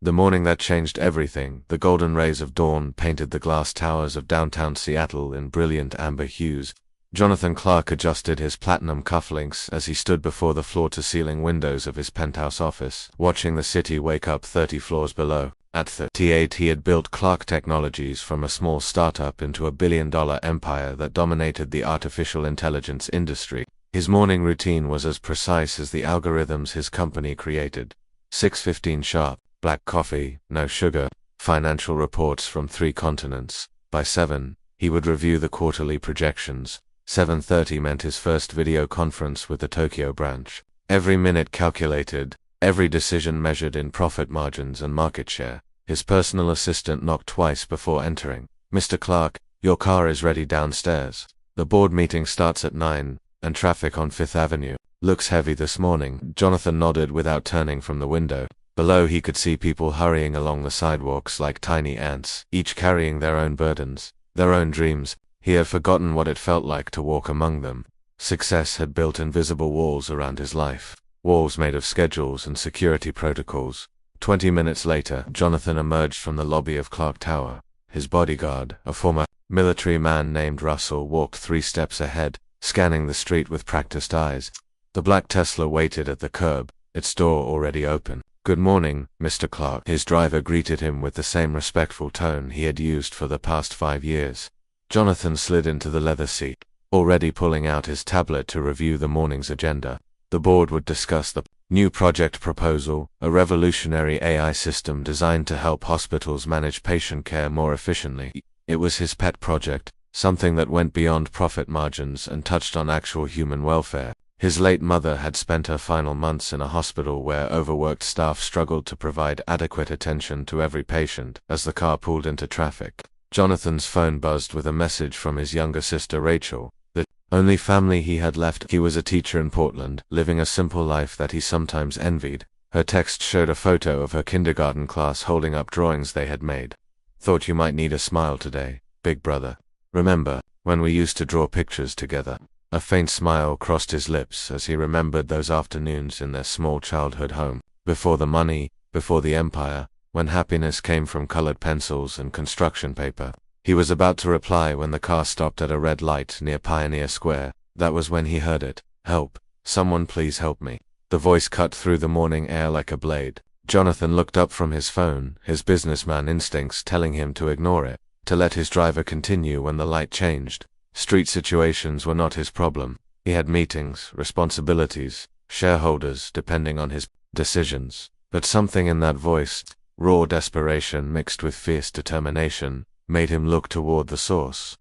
The morning that changed everything. The golden rays of dawn painted the glass towers of downtown Seattle in brilliant amber hues. Jonathan Clarke adjusted his platinum cufflinks as he stood before the floor-to-ceiling windows of his penthouse office, watching the city wake up 30 floors below. At 38, he had built Clarke Technologies from a small startup into a billion-dollar empire that dominated the artificial intelligence industry. His morning routine was as precise as the algorithms his company created. 6:15 sharp, black coffee, no sugar, financial reports from 3 continents. By 7, he would review the quarterly projections. 7:30 meant his first video conference with the Tokyo branch. Every minute calculated, every decision measured in profit margins and market share. His personal assistant knocked twice before entering. "Mr. Clarke, your car is ready downstairs. The board meeting starts at 9, and traffic on 5th Avenue. Looks heavy this morning." Jonathan nodded without turning from the window. Below he could see people hurrying along the sidewalks like tiny ants, each carrying their own burdens, their own dreams. He had forgotten what it felt like to walk among them. Success had built invisible walls around his life, walls made of schedules and security protocols. 20 minutes later, Jonathan emerged from the lobby of Clarke Tower. His bodyguard, a former military man named Russell, walked 3 steps ahead, scanning the street with practiced eyes. The black Tesla waited at the curb, its door already open. "Good morning, Mr. Clarke." His driver greeted him with the same respectful tone he had used for the past 5 years. Jonathan slid into the leather seat, already pulling out his tablet to review the morning's agenda. The board would discuss the new project proposal, a revolutionary AI system designed to help hospitals manage patient care more efficiently. It was his pet project, something that went beyond profit margins and touched on actual human welfare. His late mother had spent her final months in a hospital where overworked staff struggled to provide adequate attention to every patient. As the car pulled into traffic, Jonathan's phone buzzed with a message from his younger sister Rachel, the only family he had left. He was a teacher in Portland, living a simple life that he sometimes envied. Her text showed a photo of her kindergarten class holding up drawings they had made. "Thought you might need a smile today, big brother. Remember when we used to draw pictures together?" A faint smile crossed his lips as he remembered those afternoons in their small childhood home, before the money, before the empire, when happiness came from colored pencils and construction paper. He was about to reply when the car stopped at a red light near Pioneer Square. That was when he heard it. "Help. Someone please help me." The voice cut through the morning air like a blade. Jonathan looked up from his phone, his businessman instincts telling him to ignore it, to let his driver continue when the light changed. Street situations were not his problem. He had meetings, responsibilities, shareholders depending on his decisions. But something in that voice, raw desperation mixed with fierce determination, made him look toward the source.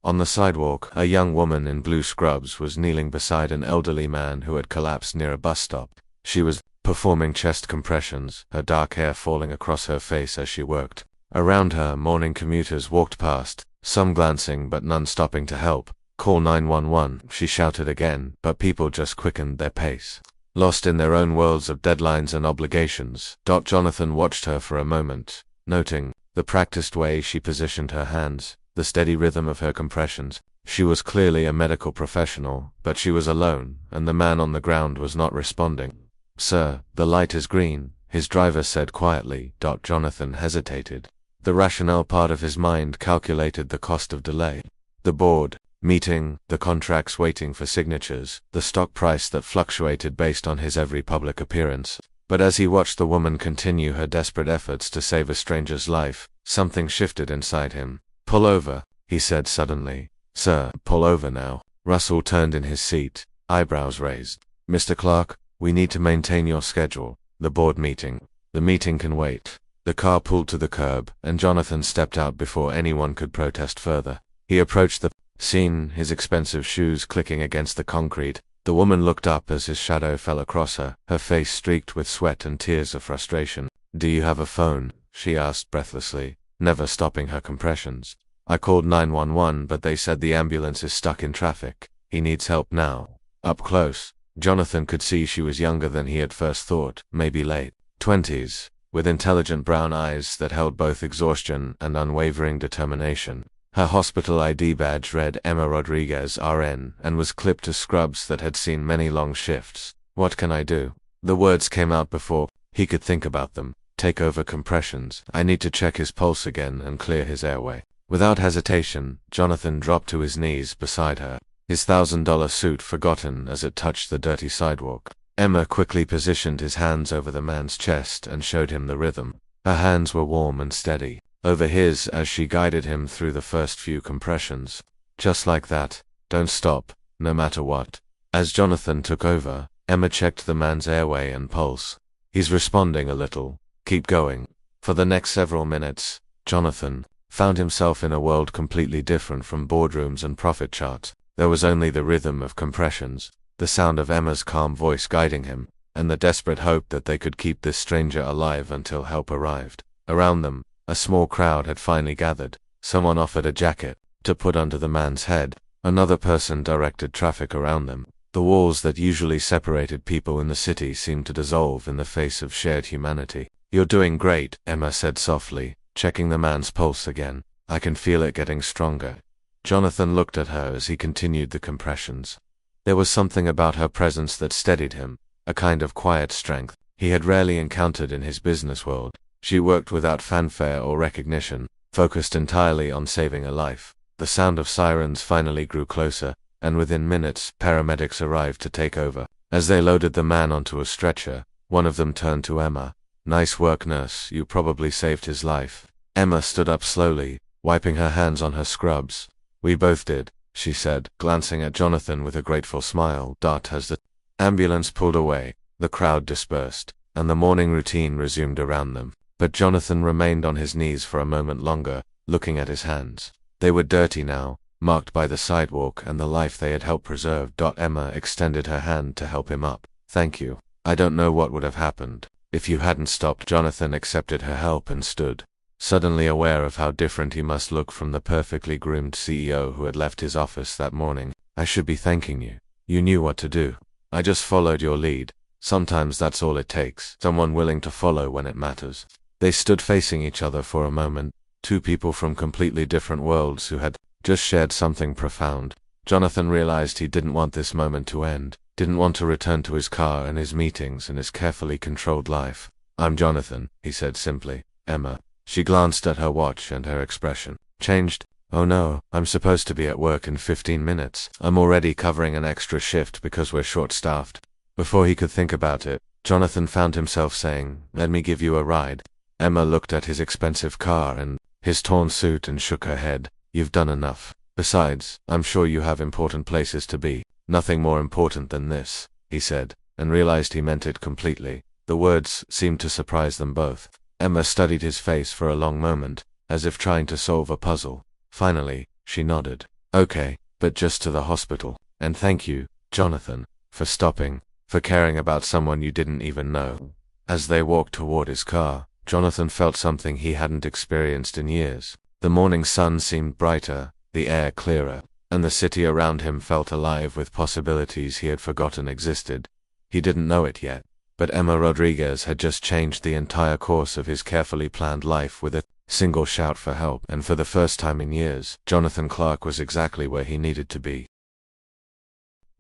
On the sidewalk, a young woman in blue scrubs was kneeling beside an elderly man who had collapsed near a bus stop. She was performing chest compressions, her dark hair falling across her face as she worked. Around her, morning commuters walked past, some glancing but none stopping to help. "Call 911, she shouted again, but people just quickened their pace, lost in their own worlds of deadlines and obligations. Jonathan watched her for a moment, noting the practiced way she positioned her hands, the steady rhythm of her compressions. She was clearly a medical professional, but she was alone, and the man on the ground was not responding. "Sir, the light is green," his driver said quietly. Jonathan hesitated. The rationale part of his mind calculated the cost of delay. The board meeting, the contracts waiting for signatures, the stock price that fluctuated based on his every public appearance. But as he watched the woman continue her desperate efforts to save a stranger's life, something shifted inside him. "Pull over," he said suddenly. "Sir, pull over now." Russell turned in his seat, eyebrows raised. "Mr. Clarke, we need to maintain your schedule. The board meeting. The meeting can wait." The car pulled to the curb, and Jonathan stepped out before anyone could protest further. He approached the scene, his expensive shoes clicking against the concrete. The woman looked up as his shadow fell across her, her face streaked with sweat and tears of frustration. "Do you have a phone?" she asked breathlessly, never stopping her compressions. "I called 911, but they said the ambulance is stuck in traffic. He needs help now." Up close, Jonathan could see she was younger than he had first thought, maybe late 20s, with intelligent brown eyes that held both exhaustion and unwavering determination. Her hospital ID badge read Emma Rodriguez, RN, and was clipped to scrubs that had seen many long shifts. "What can I do?" The words came out before he could think about them. take over compressions. I need to check his pulse again and clear his airway. Without hesitation, Jonathan dropped to his knees beside her, his $1,000 suit forgotten as it touched the dirty sidewalk. Emma quickly positioned his hands over the man's chest and showed him the rhythm. Her hands were warm and steady over his as she guided him through the first few compressions. Just like that. Don't stop, no matter what. As Jonathan took over, Emma checked the man's airway and pulse. He's responding a little. Keep going. For the next several minutes, Jonathan found himself in a world completely different from boardrooms and profit charts. There was only the rhythm of compressions, the sound of Emma's calm voice guiding him, and the desperate hope that they could keep this stranger alive until help arrived. Around them, a small crowd had finally gathered. Someone offered a jacket to put under the man's head. Another person directed traffic around them. The walls that usually separated people in the city seemed to dissolve in the face of shared humanity. You're doing great, Emma said softly, checking the man's pulse again. I can feel it getting stronger. Jonathan looked at her as he continued the compressions. There was something about her presence that steadied him, a kind of quiet strength he had rarely encountered in his business world. She worked without fanfare or recognition, focused entirely on saving a life. The sound of sirens finally grew closer, and within minutes, paramedics arrived to take over. As they loaded the man onto a stretcher, one of them turned to Emma. Nice work, nurse, you probably saved his life. Emma stood up slowly, wiping her hands on her scrubs. We both did, she said, glancing at Jonathan with a grateful smile. As the ambulance pulled away, the crowd dispersed, and the morning routine resumed around them. But Jonathan remained on his knees for a moment longer, looking at his hands. They were dirty now, marked by the sidewalk and the life they had helped preserve. Emma extended her hand to help him up. Thank you. I don't know what would have happened if you hadn't stopped. Jonathan accepted her help and stood, suddenly aware of how different he must look from the perfectly groomed CEO who had left his office that morning. I should be thanking you. You knew what to do. I just followed your lead. Sometimes that's all it takes. Someone willing to follow when it matters. They stood facing each other for a moment, two people from completely different worlds who had just shared something profound. Jonathan realized he didn't want this moment to end, didn't want to return to his car and his meetings and his carefully controlled life. I'm Jonathan, he said simply. Emma. She glanced at her watch and her expression changed. Oh no, I'm supposed to be at work in 15 minutes. I'm already covering an extra shift because we're short-staffed. Before he could think about it, Jonathan found himself saying, let me give you a ride. Emma looked at his expensive car and his torn suit and shook her head. You've done enough. Besides, I'm sure you have important places to be. Nothing more important than this, he said, and realized he meant it completely. The words seemed to surprise them both. Emma studied his face for a long moment, as if trying to solve a puzzle. Finally, she nodded. Okay, but just to the hospital. And thank you, Jonathan, for stopping, for caring about someone you didn't even know. As they walked toward his car, Jonathan felt something he hadn't experienced in years. The morning sun seemed brighter, the air clearer, and the city around him felt alive with possibilities he had forgotten existed. He didn't know it yet, but Emma Rodriguez had just changed the entire course of his carefully planned life with a single shout for help, and for the first time in years, Jonathan Clarke was exactly where he needed to be.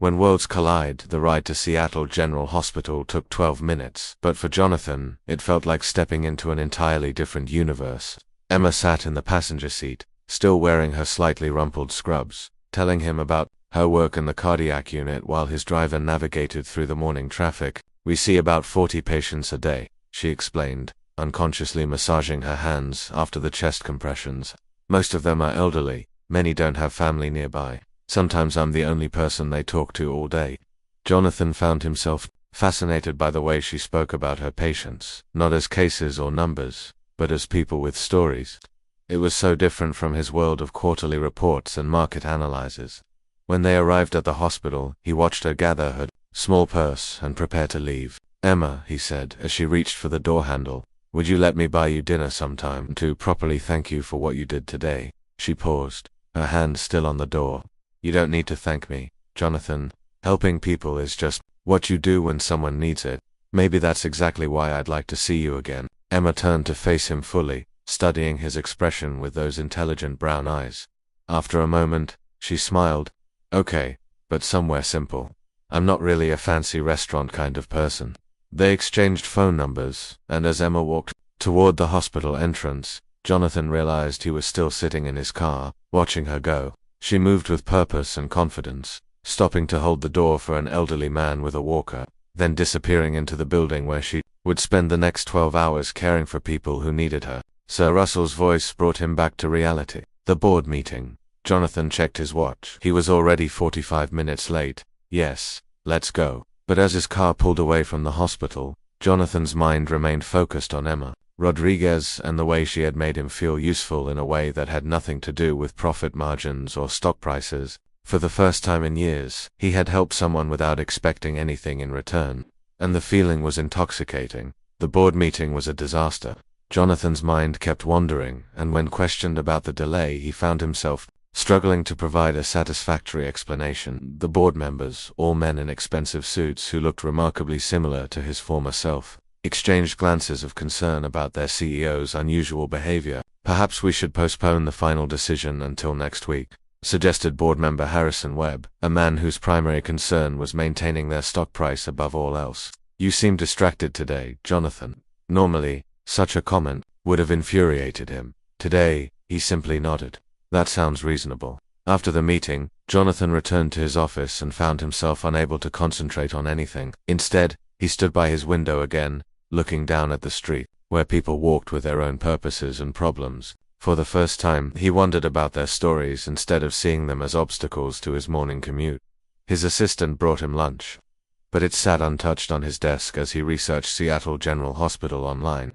When worlds collide, the ride to Seattle General Hospital took 12 minutes, but for Jonathan, it felt like stepping into an entirely different universe. Emma sat in the passenger seat, still wearing her slightly rumpled scrubs, telling him about her work in the cardiac unit while his driver navigated through the morning traffic. We see about 40 patients a day, she explained, unconsciously massaging her hands after the chest compressions. Most of them are elderly, many don't have family nearby. Sometimes I'm the only person they talk to all day. Jonathan found himself fascinated by the way she spoke about her patients, not as cases or numbers, but as people with stories. It was so different from his world of quarterly reports and market analyses. When they arrived at the hospital, he watched her gather her small purse and prepare to leave. Emma, he said, as she reached for the door handle, would you let me buy you dinner sometime to properly thank you for what you did today? She paused, her hand still on the door. You don't need to thank me, Jonathan. Helping people is just what you do when someone needs it. Maybe that's exactly why I'd like to see you again. Emma turned to face him fully, studying his expression with those intelligent brown eyes. After a moment, she smiled. Okay, but somewhere simple. I'm not really a fancy restaurant kind of person. They exchanged phone numbers, and as Emma walked Toward the hospital entrance, Jonathan realized he was still sitting in his car, watching her go. She moved with purpose and confidence, stopping to hold the door for an elderly man with a walker, then disappearing into the building where she would spend the next 12 hours caring for people who needed her. Sir Russell's voice brought him back to reality. The board meeting. Jonathan checked his watch. He was already 45 minutes late. Yes, let's go. But as his car pulled away from the hospital, Jonathan's mind remained focused on Emma Rodriguez and the way she had made him feel useful in a way that had nothing to do with profit margins or stock prices. For the first time in years, he had helped someone without expecting anything in return, and the feeling was intoxicating. The board meeting was a disaster. Jonathan's mind kept wandering, and when questioned about the delay, he found himself struggling to provide a satisfactory explanation. The board members, all men in expensive suits who looked remarkably similar to his former self, exchanged glances of concern about their CEO's unusual behavior. "Perhaps we should postpone the final decision until next week," suggested board member Harrison Webb, a man whose primary concern was maintaining their stock price above all else. "You seem distracted today, Jonathan." Normally, such a comment would have infuriated him. Today, he simply nodded. "That sounds reasonable." After the meeting, Jonathan returned to his office and found himself unable to concentrate on anything. Instead, he stood by his window again, looking down at the street, where people walked with their own purposes and problems. For the first time, he wondered about their stories instead of seeing them as obstacles to his morning commute. His assistant brought him lunch, but it sat untouched on his desk as he researched Seattle General Hospital online.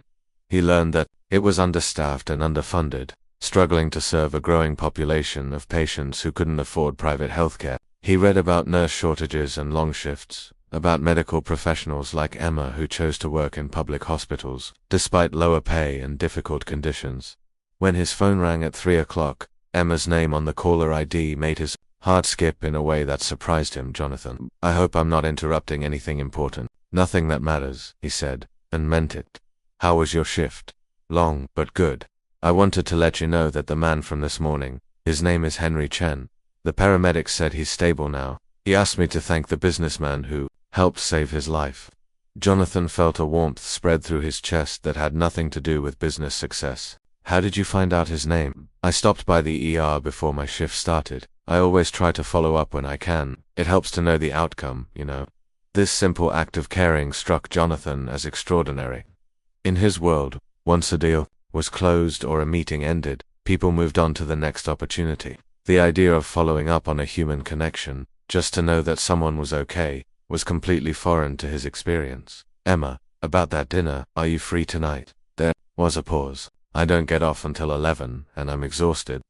He learned that it was understaffed and underfunded, struggling to serve a growing population of patients who couldn't afford private healthcare. He read about nurse shortages and long shifts, about medical professionals like Emma who chose to work in public hospitals, despite lower pay and difficult conditions. When his phone rang at 3 o'clock, Emma's name on the caller ID made his heart skip in a way that surprised him. "Jonathan, I hope I'm not interrupting anything important." "Nothing that matters," he said, and meant it. "How was your shift?" "Long, but good. I wanted to let you know that the man from this morning, his name is Henry Chen. The paramedics said he's stable now. He asked me to thank the businessman who helped save his life." Jonathan felt a warmth spread through his chest that had nothing to do with business success. "How did you find out his name?" "I stopped by the ER before my shift started. I always try to follow up when I can. It helps to know the outcome, you know." This simple act of caring struck Jonathan as extraordinary. In his world, once a deal was closed or a meeting ended, people moved on to the next opportunity. The idea of following up on a human connection, just to know that someone was okay, was completely foreign to his experience. "Emma, about that dinner, are you free tonight?" There was a pause. "I don't get off until 11, and I'm exhausted.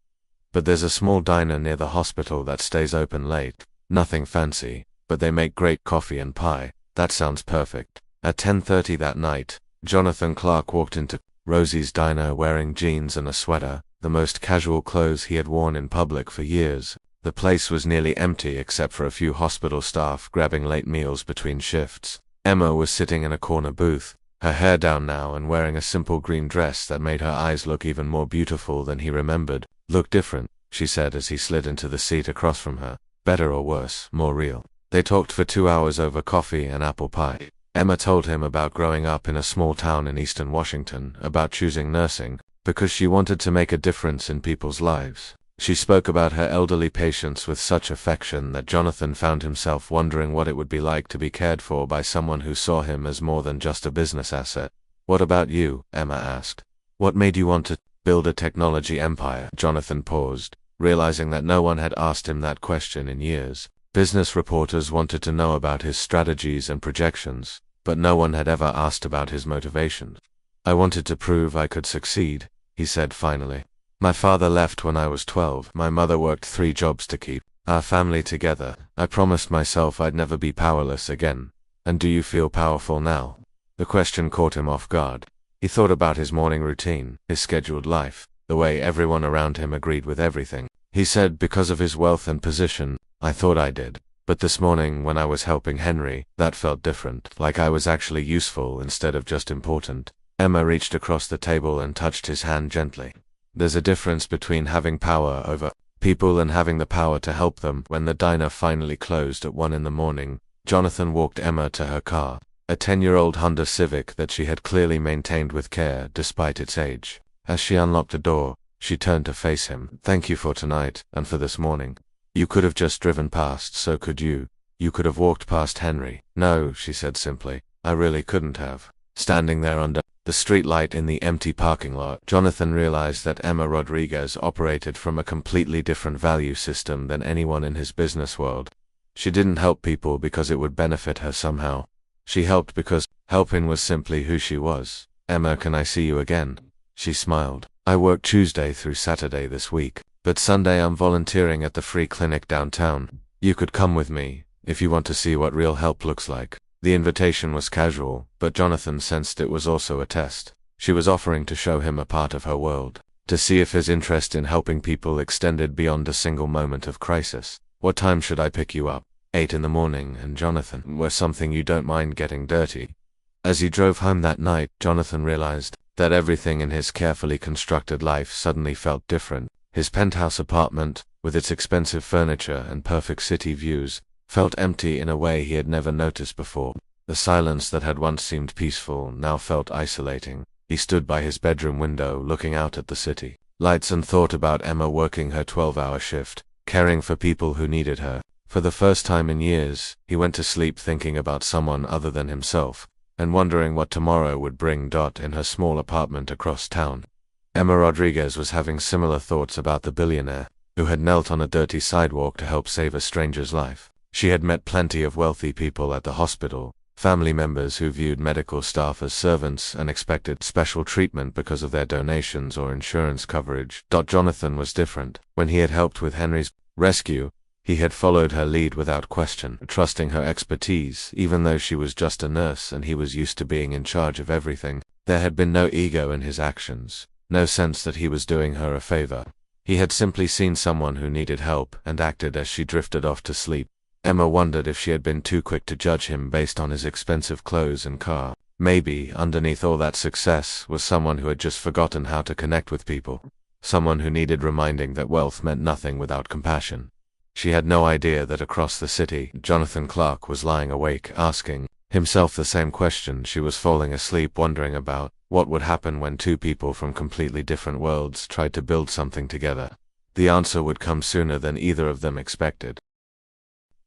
But there's a small diner near the hospital that stays open late. Nothing fancy, but they make great coffee and pie." "That sounds perfect." At 10:30 that night, Jonathan Clarke walked into Rosie's diner wearing jeans and a sweater, the most casual clothes he had worn in public for years. The place was nearly empty except for a few hospital staff grabbing late meals between shifts. Emma was sitting in a corner booth, her hair down now and wearing a simple green dress that made her eyes look even more beautiful than he remembered. "Look different," she said as he slid into the seat across from her. "Better or worse, more real." They talked for 2 hours over coffee and apple pie. Emma told him about growing up in a small town in eastern Washington, about choosing nursing, because she wanted to make a difference in people's lives. She spoke about her elderly patients with such affection that Jonathan found himself wondering what it would be like to be cared for by someone who saw him as more than just a business asset. "What about you?" Emma asked. "What made you want to build a technology empire?" Jonathan paused, realizing that no one had asked him that question in years. Business reporters wanted to know about his strategies and projections, but no one had ever asked about his motivations. "I wanted to prove I could succeed," he said finally. "My father left when I was 12. My mother worked 3 jobs to keep our family together. I promised myself I'd never be powerless again." "And do you feel powerful now?" The question caught him off guard. He thought about his morning routine, his scheduled life, the way everyone around him agreed with everything. He said because of his wealth and position, "I thought I did. But this morning when I was helping Henry, that felt different, like I was actually useful instead of just important." Emma reached across the table and touched his hand gently. "There's a difference between having power over people and having the power to help them." When the diner finally closed at 1 in the morning, Jonathan walked Emma to her car. a 10-year-old Honda Civic that she had clearly maintained with care despite its age. As she unlocked the door, she turned to face him. "Thank you for tonight, and for this morning. You could have just driven past, so could you. You could have walked past Henry." "No," she said simply. "I really couldn't have." Standing there under the streetlight in the empty parking lot, Jonathan realized that Emma Rodriguez operated from a completely different value system than anyone in his business world. She didn't help people because it would benefit her somehow. She helped because helping was simply who she was. "Emma, can I see you again?" She smiled. "I work Tuesday through Saturday this week, but Sunday I'm volunteering at the free clinic downtown. You could come with me, if you want to see what real help looks like." The invitation was casual, but Jonathan sensed it was also a test. She was offering to show him a part of her world, to see if his interest in helping people extended beyond a single moment of crisis. "What time should I pick you up?" 8 in the morning, and Jonathan, "Were something you don't mind getting dirty?" As he drove home that night, Jonathan realized that everything in his carefully constructed life suddenly felt different. His penthouse apartment, with its expensive furniture and perfect city views, felt empty in a way he had never noticed before. The silence that had once seemed peaceful now felt isolating. He stood by his bedroom window looking out at the city lights and thought about Emma working her 12-hour shift, caring for people who needed her. For the first time in years, he went to sleep thinking about someone other than himself, and wondering what tomorrow would bring. In her small apartment across town, Emma Rodriguez was having similar thoughts about the billionaire, who had knelt on a dirty sidewalk to help save a stranger's life. She had met plenty of wealthy people at the hospital, family members who viewed medical staff as servants and expected special treatment because of their donations or insurance coverage. Jonathan was different. When he had helped with Henry's rescue, he had followed her lead without question, trusting her expertise, even though she was just a nurse and he was used to being in charge of everything. There had been no ego in his actions, no sense that he was doing her a favor. He had simply seen someone who needed help and acted as she drifted off to sleep. Emma wondered if she had been too quick to judge him based on his expensive clothes and car. Maybe, underneath all that success, was someone who had just forgotten how to connect with people. Someone who needed reminding that wealth meant nothing without compassion. She had no idea that across the city, Jonathan Clarke was lying awake, asking himself the same question she was falling asleep wondering about. What would happen when two people from completely different worlds tried to build something together? The answer would come sooner than either of them expected.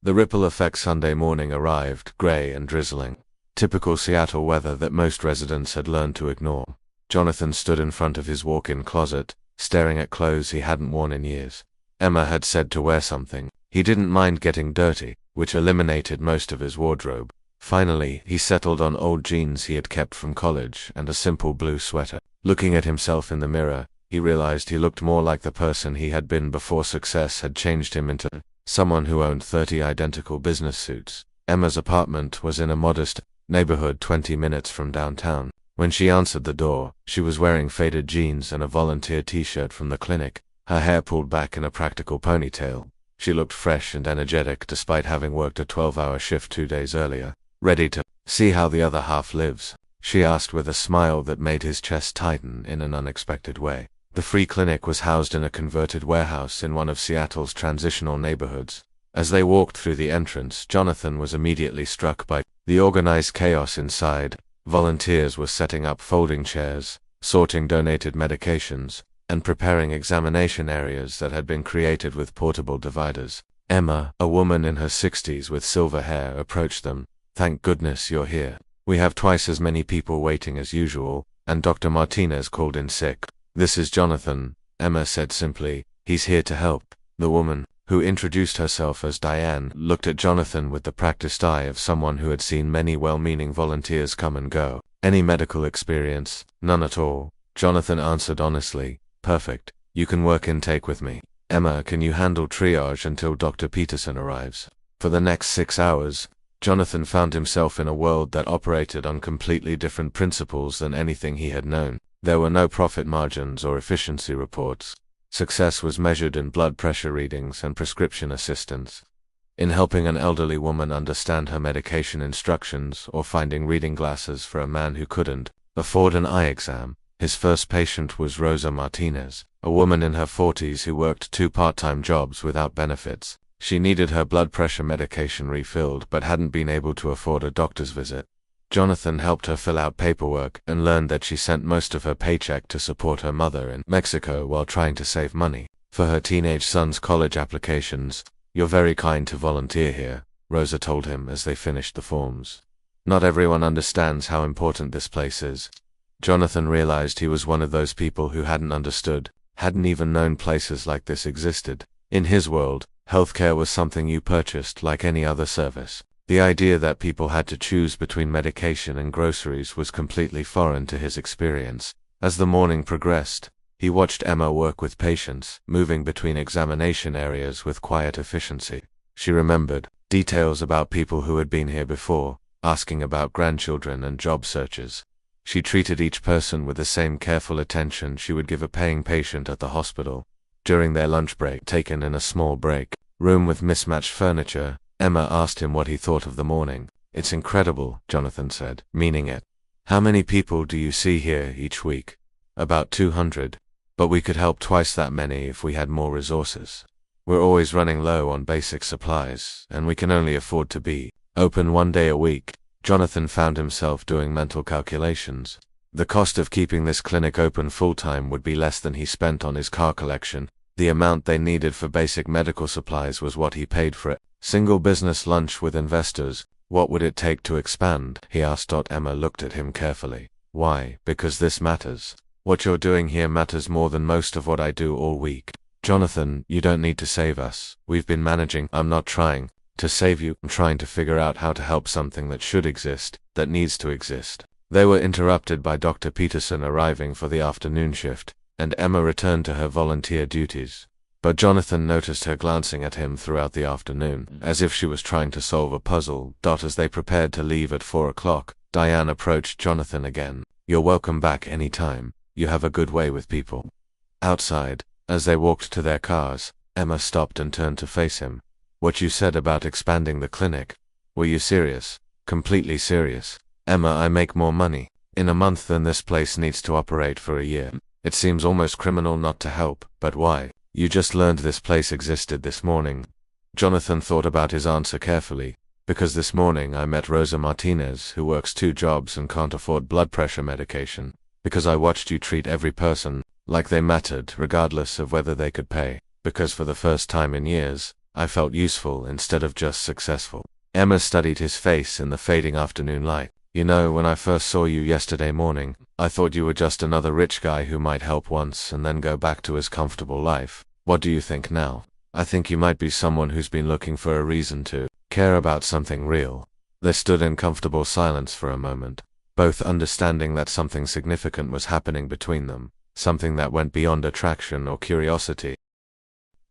The ripple effect Sunday morning arrived, gray and drizzling. Typical Seattle weather that most residents had learned to ignore. Jonathan stood in front of his walk-in closet, staring at clothes he hadn't worn in years. Emma had said to wear something. He didn't mind getting dirty, which eliminated most of his wardrobe. Finally, he settled on old jeans he had kept from college and a simple blue sweater. Looking at himself in the mirror, he realized he looked more like the person he had been before success had changed him into someone who owned 30 identical business suits. Emma's apartment was in a modest neighborhood 20 minutes from downtown. When she answered the door, she was wearing faded jeans and a volunteer t-shirt from the clinic, her hair pulled back in a practical ponytail. She looked fresh and energetic despite having worked a 12-hour shift 2 days earlier. "Ready to see how the other half lives?" she asked with a smile that made his chest tighten in an unexpected way. The free clinic was housed in a converted warehouse in one of Seattle's transitional neighborhoods. As they walked through the entrance, Jonathan was immediately struck by the organized chaos inside. Volunteers were setting up folding chairs, sorting donated medications, and preparing examination areas that had been created with portable dividers. Emma, a woman in her 60s with silver hair, approached them. "Thank goodness you're here. We have twice as many people waiting as usual, and Dr. Martinez called in sick." "This is Jonathan," Emma said simply. "He's here to help." The woman, who introduced herself as Diane, looked at Jonathan with the practiced eye of someone who had seen many well-meaning volunteers come and go. "Any medical experience?" "None at all," Jonathan answered honestly. "Perfect. You can work intake with me." "Emma, can you handle triage until Dr. Peterson arrives?" For the next 6 hours, Jonathan found himself in a world that operated on completely different principles than anything he had known. There were no profit margins or efficiency reports. Success was measured in blood pressure readings and prescription assistance, in helping an elderly woman understand her medication instructions or finding reading glasses for a man who couldn't afford an eye exam. His first patient was Rosa Martinez, a woman in her 40s who worked 2 part-time jobs without benefits. She needed her blood pressure medication refilled but hadn't been able to afford a doctor's visit. Jonathan helped her fill out paperwork and learned that she sent most of her paycheck to support her mother in Mexico while trying to save money for her teenage son's college applications. "You're very kind to volunteer here," Rosa told him as they finished the forms. "Not everyone understands how important this place is." Jonathan realized he was one of those people who hadn't understood, hadn't even known places like this existed. In his world, healthcare was something you purchased like any other service. The idea that people had to choose between medication and groceries was completely foreign to his experience. As the morning progressed, he watched Emma work with patience, moving between examination areas with quiet efficiency. She remembered details about people who had been here before, asking about grandchildren and job searches. She treated each person with the same careful attention she would give a paying patient at the hospital. During their lunch break, taken in a small break room with mismatched furniture, Emma asked him what he thought of the morning. "It's incredible," Jonathan said, meaning it. "How many people do you see here each week?" "About 200. But we could help twice that many if we had more resources. We're always running low on basic supplies, and we can only afford to be open 1 day a week." Jonathan found himself doing mental calculations. The cost of keeping this clinic open full-time would be less than he spent on his car collection. The amount they needed for basic medical supplies was what he paid for it. Single business lunch with investors. "What would it take to expand?" he asked. Emma looked at him carefully. "Why? Because this matters. What you're doing here matters more than most of what I do all week." "Jonathan, you don't need to save us. We've been managing." "I'm not trying to save you. I'm trying to figure out how to help something that should exist, that needs to exist." They were interrupted by Dr. Peterson arriving for the afternoon shift, and Emma returned to her volunteer duties. But Jonathan noticed her glancing at him throughout the afternoon, as if she was trying to solve a puzzle. As they prepared to leave at 4 o'clock, Diane approached Jonathan again. "You're welcome back any time. You have a good way with people." Outside, as they walked to their cars, Emma stopped and turned to face him. "What you said about expanding the clinic, were you serious?" "Completely serious. Emma, I make more money in a month than this place needs to operate for a year. It seems almost criminal not to help, but why?" "You just learned this place existed this morning." Jonathan thought about his answer carefully. "Because this morning I met Rosa Martinez, who works 2 jobs and can't afford blood pressure medication. Because I watched you treat every person like they mattered, regardless of whether they could pay. Because for the first time in years, I felt useful instead of just successful." Emma studied his face in the fading afternoon light. "You know, when I first saw you yesterday morning, I thought you were just another rich guy who might help once and then go back to his comfortable life. What do you think now?" "I think you might be someone who's been looking for a reason to care about something real." They stood in comfortable silence for a moment, both understanding that something significant was happening between them, something that went beyond attraction or curiosity.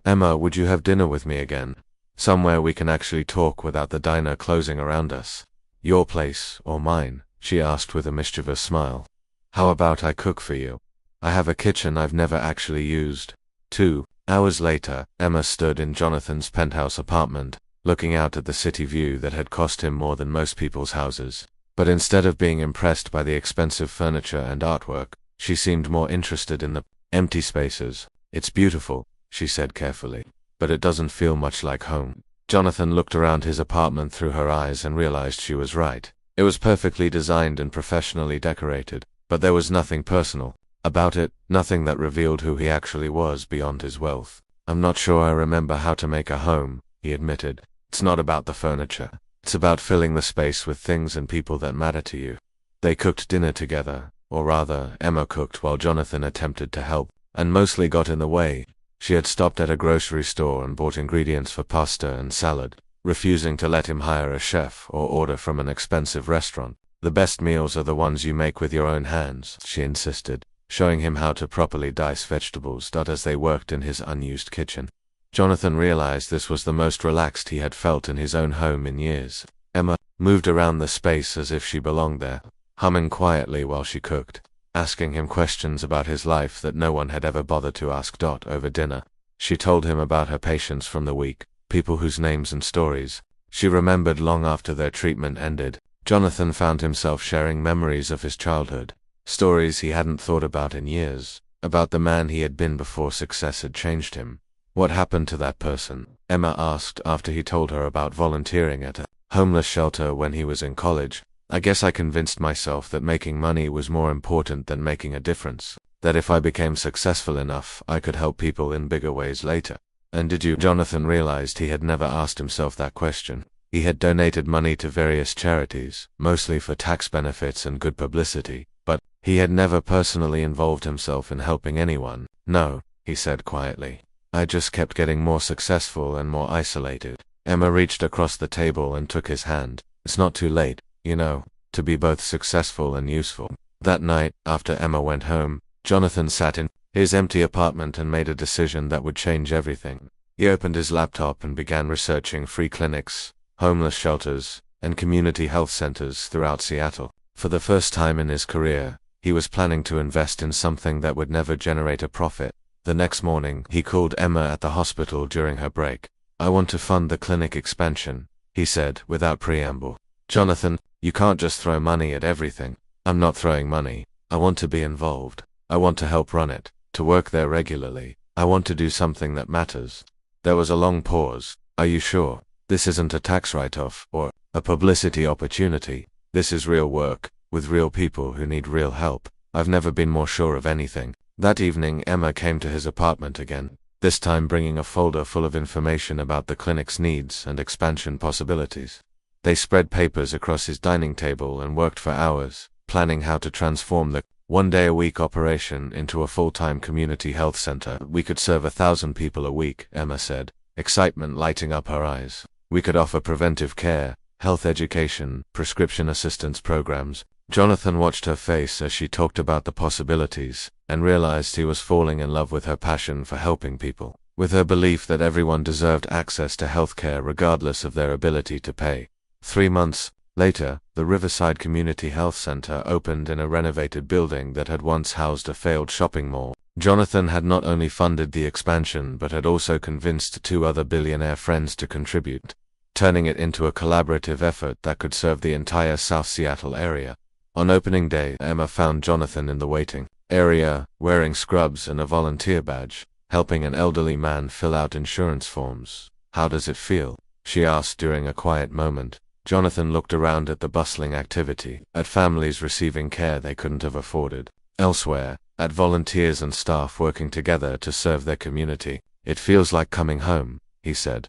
"Emma, would you have dinner with me again? Somewhere we can actually talk without the diner closing around us." "Your place or mine?" she asked with a mischievous smile. "How about I cook for you? I have a kitchen I've never actually used." 2 hours later, Emma stood in Jonathan's penthouse apartment, looking out at the city view that had cost him more than most people's houses. But instead of being impressed by the expensive furniture and artwork, she seemed more interested in the empty spaces. "It's beautiful," she said carefully, "but it doesn't feel much like home." Jonathan looked around his apartment through her eyes and realized she was right. It was perfectly designed and professionally decorated, but there was nothing personal about it, nothing that revealed who he actually was beyond his wealth. "I'm not sure I remember how to make a home," he admitted. "It's not about the furniture. It's about filling the space with things and people that matter to you." They cooked dinner together, or rather, Emma cooked while Jonathan attempted to help, and mostly got in the way. She had stopped at a grocery store and bought ingredients for pasta and salad, refusing to let him hire a chef or order from an expensive restaurant. "The best meals are the ones you make with your own hands," she insisted, showing him how to properly dice vegetables as they worked in his unused kitchen. Jonathan realized this was the most relaxed he had felt in his own home in years. Emma moved around the space as if she belonged there, humming quietly while she cooked, asking him questions about his life that no one had ever bothered to ask. Over dinner, she told him about her patients from the week, people whose names and stories she remembered long after their treatment ended. Jonathan found himself sharing memories of his childhood, stories he hadn't thought about in years, about the man he had been before success had changed him. "What happened to that person?" Emma asked after he told her about volunteering at a homeless shelter when he was in college. I guess I convinced myself that making money was more important than making a difference. That if I became successful enough, I could help people in bigger ways later. And did you? Jonathan realized he had never asked himself that question. He had donated money to various charities, mostly for tax benefits and good publicity, but he had never personally involved himself in helping anyone. No, he said quietly. I just kept getting more successful and more isolated. Emma reached across the table and took his hand. It's not too late, you know, to be both successful and useful. That night, after Emma went home, Jonathan sat in his empty apartment and made a decision that would change everything. He opened his laptop and began researching free clinics, homeless shelters, and community health centers throughout Seattle. For the first time in his career, he was planning to invest in something that would never generate a profit. The next morning, he called Emma at the hospital during her break. I want to fund the clinic expansion, he said without preamble. Jonathan, you can't just throw money at everything. I'm not throwing money. I want to be involved. I want to help run it, to work there regularly. I want to do something that matters. There was a long pause. Are you sure? This isn't a tax write-off or a publicity opportunity. This is real work, with real people who need real help. I've never been more sure of anything. That evening, Emma came to his apartment again, this time bringing a folder full of information about the clinic's needs and expansion possibilities. They spread papers across his dining table and worked for hours, planning how to transform the one-day-a-week operation into a full-time community health center. We could serve 1,000 people a week, Emma said, excitement lighting up her eyes. We could offer preventive care, health education, prescription assistance programs. Jonathan watched her face as she talked about the possibilities, and realized he was falling in love with her passion for helping people, with her belief that everyone deserved access to healthcare regardless of their ability to pay. 3 months later, the Riverside Community Health Center opened in a renovated building that had once housed a failed shopping mall. Jonathan had not only funded the expansion but had also convinced 2 other billionaire friends to contribute, turning it into a collaborative effort that could serve the entire South Seattle area. On opening day, Emma found Jonathan in the waiting area, wearing scrubs and a volunteer badge, helping an elderly man fill out insurance forms. How does it feel? She asked during a quiet moment. Jonathan looked around at the bustling activity, at families receiving care they couldn't have afforded elsewhere, at volunteers and staff working together to serve their community. It feels like coming home, he said.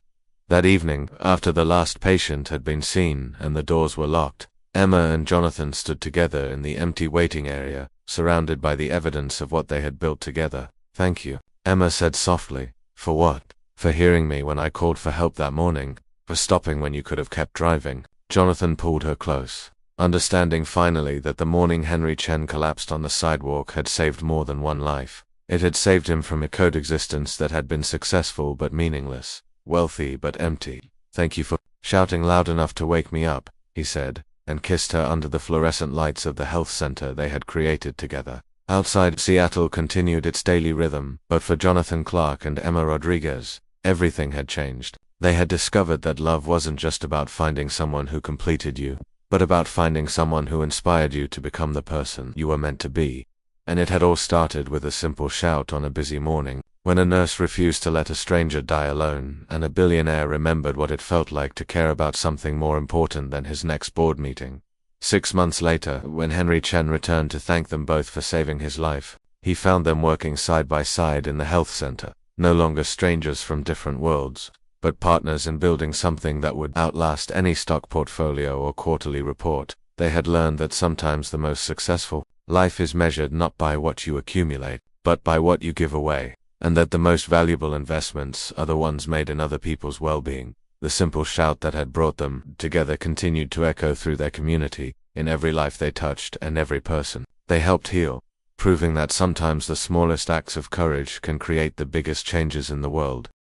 That evening, after the last patient had been seen and the doors were locked, Emma and Jonathan stood together in the empty waiting area, surrounded by the evidence of what they had built together. Thank you, Emma said softly. For what? For hearing me when I called for help that morning. For stopping when you could have kept driving. Jonathan pulled her close, understanding finally that the morning Henry Chen collapsed on the sidewalk had saved more than one life. It had saved him from a coexistence that had been successful but meaningless, wealthy but empty. Thank you for shouting loud enough to wake me up, he said, and kissed her under the fluorescent lights of the health center they had created together. Outside, Seattle continued its daily rhythm, but for Jonathan Clarke and Emma Rodriguez, everything had changed. They had discovered that love wasn't just about finding someone who completed you, but about finding someone who inspired you to become the person you were meant to be. And it had all started with a simple shout on a busy morning, when a nurse refused to let a stranger die alone, and a billionaire remembered what it felt like to care about something more important than his next board meeting. 6 months later, when Henry Chen returned to thank them both for saving his life, he found them working side by side in the health center, no longer strangers from different worlds, but partners in building something that would outlast any stock portfolio or quarterly report. They had learned that sometimes the most successful life is measured not by what you accumulate, but by what you give away, and that the most valuable investments are the ones made in other people's well-being. The simple shout that had brought them together continued to echo through their community, in every life they touched and every person they helped heal, proving that sometimes the smallest acts of courage can create the biggest changes in the world.